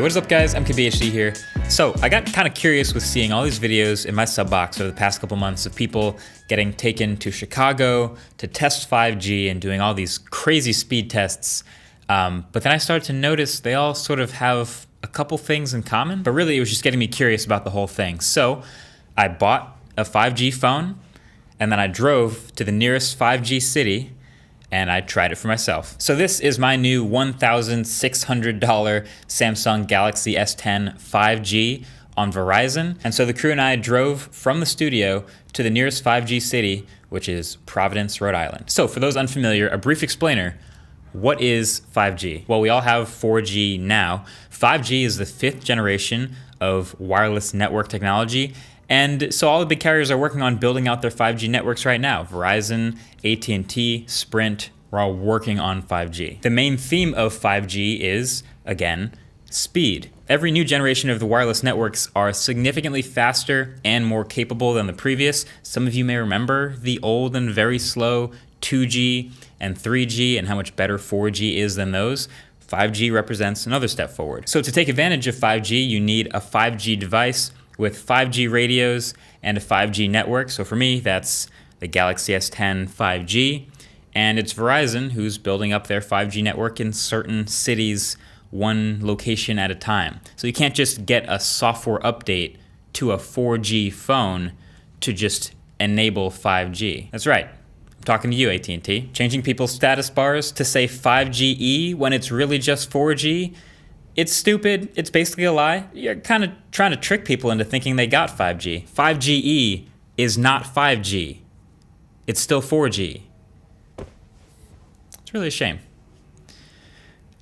What is up guys, MKBHD here. So I got kind of curious with seeing all these videos in my sub box over the past couple months of people getting taken to Chicago to test 5G and doing all these crazy speed tests. But then I started to notice they all sort of have a couple things in common, but really it was just getting me curious about the whole thing. So I bought a 5G phone and then I drove to the nearest 5G city and I tried it for myself. So this is my new $1,600 Samsung Galaxy S10 5G on Verizon. And so the crew and I drove from the studio to the nearest 5G city, which is Providence, Rhode Island. So for those unfamiliar, a brief explainer. What is 5G? Well, we all have 4G now. 5G is the 5th generation of wireless network technology. And so all the big carriers are working on building out their 5G networks right now. Verizon, AT&T, Sprint, we're all working on 5G. The main theme of 5G is, again, speed. Every new generation of the wireless networks are significantly faster and more capable than the previous. Some of you may remember the old and very slow 2G and 3G and how much better 4G is than those. 5G represents another step forward. So to take advantage of 5G, you need a 5G device with 5G radios and a 5G network. So for me, that's the Galaxy S10 5G. And it's Verizon who's building up their 5G network in certain cities, one location at a time. So you can't just get a software update to a 4G phone to just enable 5G. That's right. I'm talking to you, AT&T. Changing people's status bars to say 5GE when it's really just 4G. It's stupid. It's basically a lie. You're kind of trying to trick people into thinking they got 5G. 5GE is not 5G. It's still 4G. It's really a shame.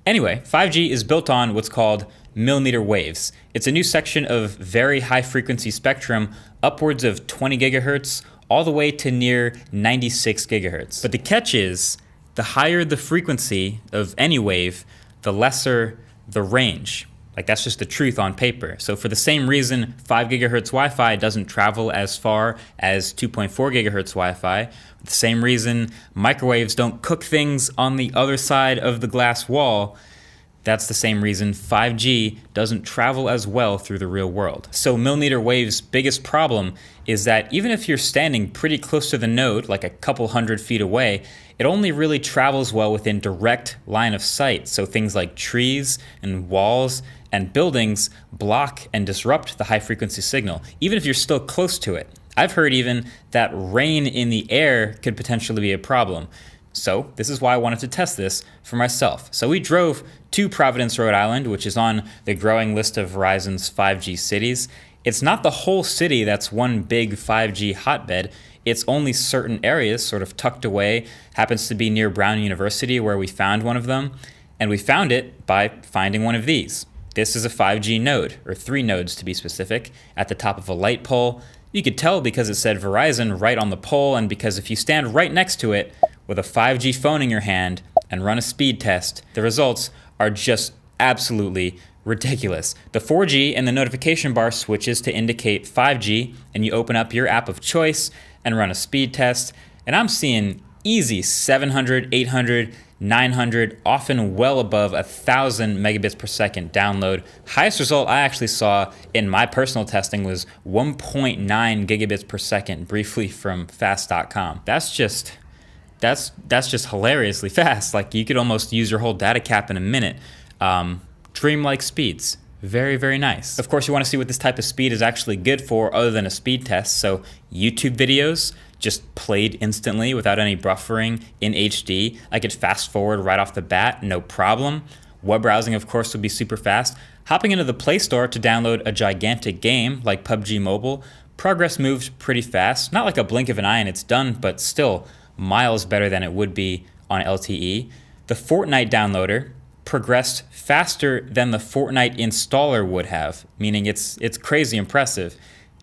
Anyway, 5G is built on what's called millimeter waves. It's a new section of very high frequency spectrum, upwards of 20 gigahertz, all the way to near 96 gigahertz. But the catch is, the higher the frequency of any wave, the lesser the range. Like, that's just the truth on paper. So for the same reason 5 gigahertz Wi-Fi doesn't travel as far as 2.4 gigahertz Wi-Fi, the same reason microwaves don't cook things on the other side of the glass wall, that's the same reason 5G doesn't travel as well through the real world. So millimeter wave's biggest problem is that even if you're standing pretty close to the node, like a couple hundred feet away, it only really travels well within direct line of sight. So things like trees and walls and buildings block and disrupt the high frequency signal, even if you're still close to it. I've heard even that rain in the air could potentially be a problem. So this is why I wanted to test this for myself. So we drove to Providence, Rhode Island, which is on the growing list of Verizon's 5G cities. It's not the whole city that's one big 5G hotbed. It's only certain areas sort of tucked away. Happens to be near Brown University where we found one of them. And we found it by finding one of these. This is a 5G node, or 3 nodes to be specific, at the top of a light pole. You could tell because it said Verizon right on the pole, and because if you stand right next to it with a 5G phone in your hand and run a speed test, the results are just absolutely ridiculous. The 4G in the notification bar switches to indicate 5G, and you open up your app of choice and run a speed test, and I'm seeing easy 700, 800, 900, often well above 1,000 megabits per second download. Highest result I actually saw in my personal testing was 1.9 gigabits per second, briefly from fast.com. That's just hilariously fast. Like, you could almost use your whole data cap in a minute. Dreamlike speeds. Very, very nice. Of course, you want to see what this type of speed is actually good for other than a speed test. So YouTube videos just played instantly without any buffering in HD. I could fast forward right off the bat, no problem. Web browsing, of course, would be super fast. Hopping into the Play Store to download a gigantic game like PUBG Mobile, progress moved pretty fast. Not like a blink of an eye and it's done, but still miles better than it would be on LTE. The Fortnite downloader progressed faster than the Fortnite installer would have, meaning it's crazy impressive.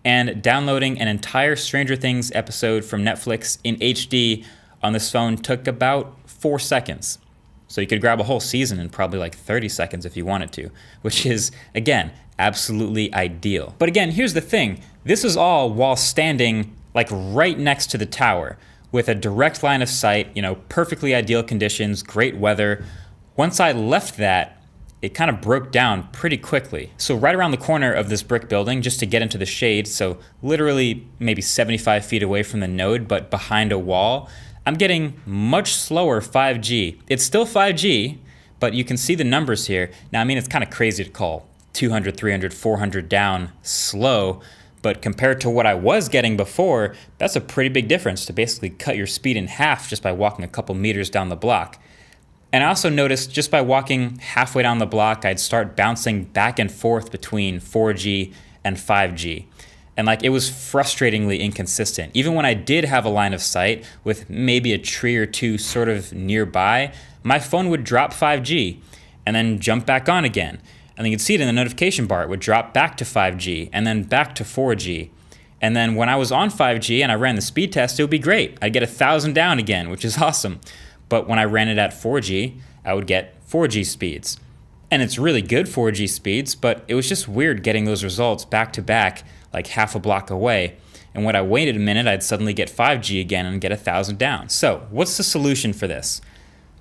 And downloading an entire Stranger Things episode from Netflix in HD on this phone took about 4 seconds. So you could grab a whole season in probably like 30 seconds if you wanted to, which is, again, absolutely ideal. But again, here's the thing. This is all while standing like right next to the tower with a direct line of sight, perfectly ideal conditions, great weather. Once I left that, it kind of broke down pretty quickly. So right around the corner of this brick building, just to get into the shade, so literally maybe 75 feet away from the node, but behind a wall, I'm getting much slower 5G. It's still 5G, but you can see the numbers here. Now, I mean, it's kind of crazy to call 200, 300, 400 down slow, but compared to what I was getting before, that's a pretty big difference to basically cut your speed in half just by walking a couple meters down the block. And I also noticed just by walking halfway down the block, I'd start bouncing back and forth between 4G and 5G. And like, it was frustratingly inconsistent. Even when I did have a line of sight with maybe a tree or two sort of nearby, my phone would drop 5G and then jump back on again. And then you'd see it in the notification bar. It would drop back to 5G and then back to 4G. And then when I was on 5G and I ran the speed test, it would be great. I'd get 1,000 down again, which is awesome. But when I ran it at 4G, I would get 4G speeds. And it's really good 4G speeds, but it was just weird getting those results back to back, like half a block away. And when I waited a minute, I'd suddenly get 5G again and get 1,000 down. So what's the solution for this?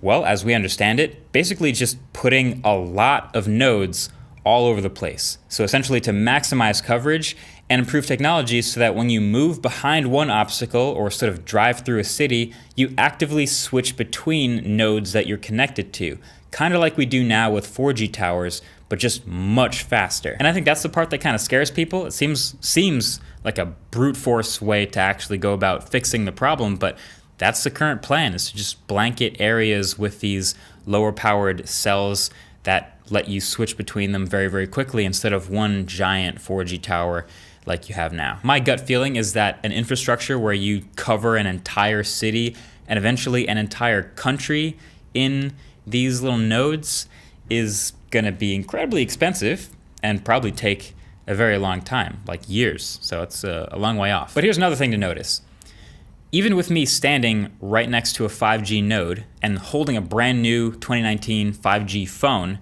Well, as we understand it, basically just putting a lot of nodes all over the place. So essentially to maximize coverage and improve technology so that when you move behind one obstacle or sort of drive through a city, you actively switch between nodes that you're connected to. Kind of like we do now with 4G towers, but just much faster. And I think that's the part that kind of scares people. It seems like a brute force way to actually go about fixing the problem, but that's the current plan, is to just blanket areas with these lower powered cells that let you switch between them very, very quickly instead of one giant 4G tower like you have now. My gut feeling is that an infrastructure where you cover an entire city and eventually an entire country in these little nodes is going to be incredibly expensive and probably take a very long time, like years. So it's a long way off. But here's another thing to notice. Even with me standing right next to a 5G node and holding a brand new 2019 5G phone,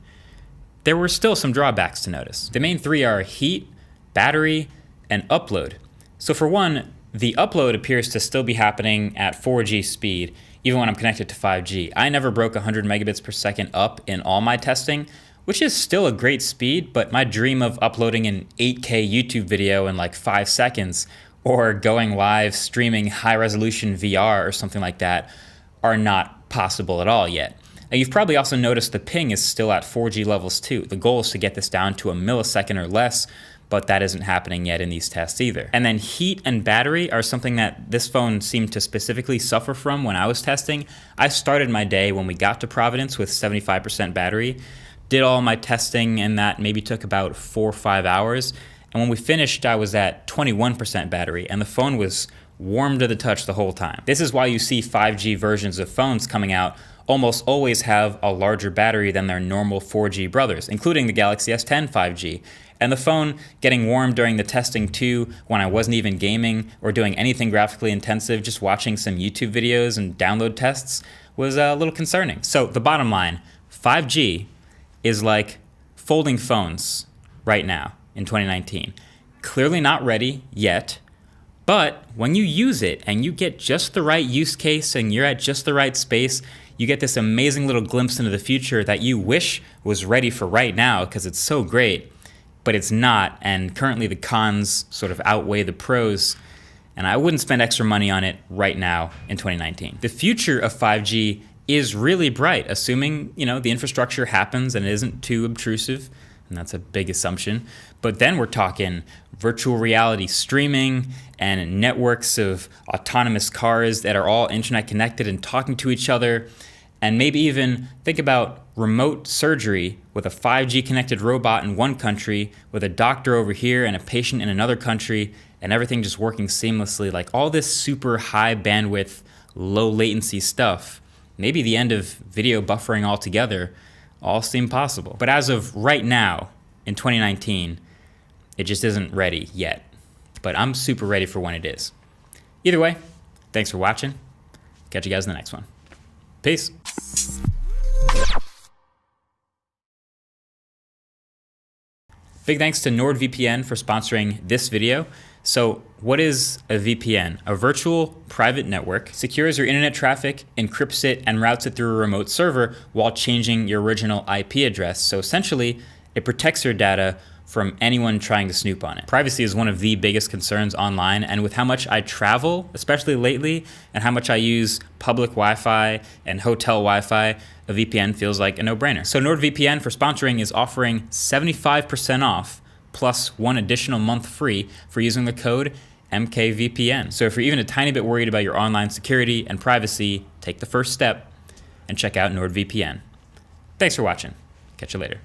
there were still some drawbacks to notice. The main three are heat, battery, and upload. So for one, the upload appears to still be happening at 4G speed, even when I'm connected to 5G. I never broke 100 megabits per second up in all my testing, which is still a great speed, but my dream of uploading an 8K YouTube video in like 5 seconds or going live streaming high resolution VR or something like that are not possible at all yet. Now, you've probably also noticed the ping is still at 4G levels too. The goal is to get this down to a millisecond or less, but that isn't happening yet in these tests either. And then heat and battery are something that this phone seemed to specifically suffer from when I was testing. I started my day when we got to Providence with 75% battery, did all my testing, and that maybe took about 4 or 5 hours. And when we finished, I was at 21% battery, and the phone was warm to the touch the whole time. This is why you see 5G versions of phones coming out almost always have a larger battery than their normal 4G brothers, including the Galaxy S10 5G. And the phone getting warm during the testing too, when I wasn't even gaming or doing anything graphically intensive, just watching some YouTube videos and download tests, was a little concerning. So the bottom line, 5G is like folding phones right now in 2019. Clearly not ready yet, but when you use it and you get just the right use case and you're at just the right space, you get this amazing little glimpse into the future that you wish was ready for right now because it's so great, but it's not, and currently the cons sort of outweigh the pros, and I wouldn't spend extra money on it right now in 2019. The future of 5G is really bright, assuming, the infrastructure happens and it isn't too obtrusive, and that's a big assumption. But then we're talking virtual reality streaming and networks of autonomous cars that are all internet connected and talking to each other. And maybe even think about remote surgery with a 5G connected robot in one country, with a doctor over here and a patient in another country, and everything just working seamlessly. Like all this super high bandwidth, low latency stuff. Maybe the end of video buffering altogether all seem possible. But as of right now, in 2019, it just isn't ready yet. But I'm super ready for when it is. Either way, thanks for watching. Catch you guys in the next one. Peace. Big thanks to NordVPN for sponsoring this video. So what is a VPN? A virtual private network secures your internet traffic, encrypts it, and routes it through a remote server while changing your original IP address. So essentially, it protects your data from anyone trying to snoop on it. Privacy is one of the biggest concerns online, and with how much I travel, especially lately, and how much I use public Wi-Fi and hotel Wi-Fi, a VPN feels like a no-brainer. So NordVPN for sponsoring is offering 75% off plus one additional month free for using the code MKVPN. So if you're even a tiny bit worried about your online security and privacy, take the first step and check out NordVPN. Thanks for watching. Catch you later.